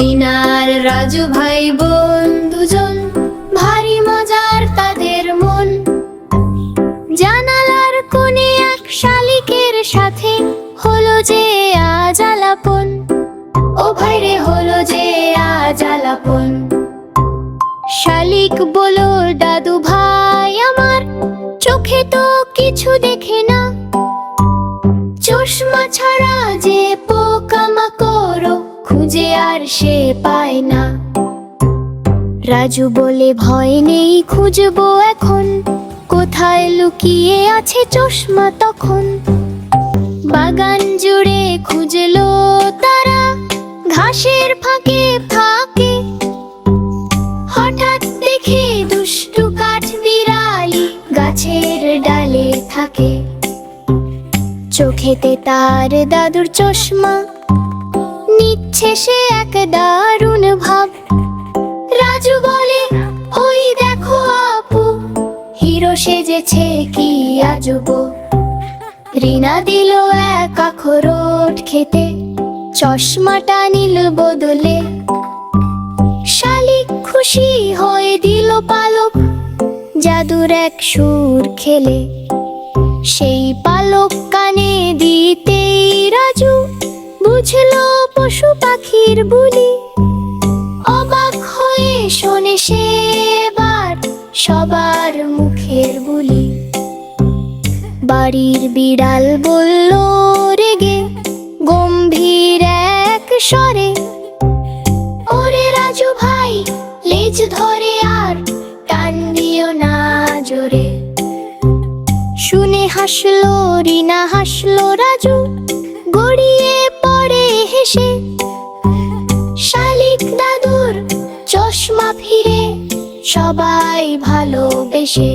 রিনার রাজু ভাই বোন দুজন, ভারী মজার তাদের মন। জানালার কোণে এক শালিকের সাথে হলো যে আজ আলাপন। ও ভাইরে হলো যে আজ আলাপন। শালিক বলো, দাদু ভাই আমার চোখে তো কিছু দেখে না। চশমা ছাড়া যে পোকামাকড় খুঁজে আর সে পায় না। রাজু বলে, ভয় নেই, খুঁজবো এখন, কোথায় লুকিয়ে আছে চশমা তখন। বাগান জুড়ে খুঁজলো তারা, ঘাসের ফাঁকে ফাঁকে। হঠাৎ দেখে দুষ্টু কাঠবিড়ালি গাছের ডালে থাকে। চোখেতে তার দাদুর চশমা, নিচ্ছে সে এক দারুণ ভাব। রাজু বলে, ওই দেখো আপু, হিরো সেজেছে কি আজব। রিনা দিল এক আখরোট খেতে, চশমাটা নিল বদলে। শালিক খুশি হয়ে দিল পালক, জাদুর এক সুর খেলে। সেই পালক কানে দিতেই রাজু বুঝলো পশু পাখির বুলি। অবাক হয়ে শোনে সে এবার সবার মুখের বুলি। বাড়ির বিড়াল বলল রেগে গম্ভীর এক স্বরে, ওরে রাজু ভাই, লেজ ধরে আর টান দিও না জোরে। শুনে হাসলো রিনা, হাসলো রাজু, গড়িয়ে পড়ে হেসে। শালিক দাদুর চশমা ফিরে সবাই ভালোবেসে।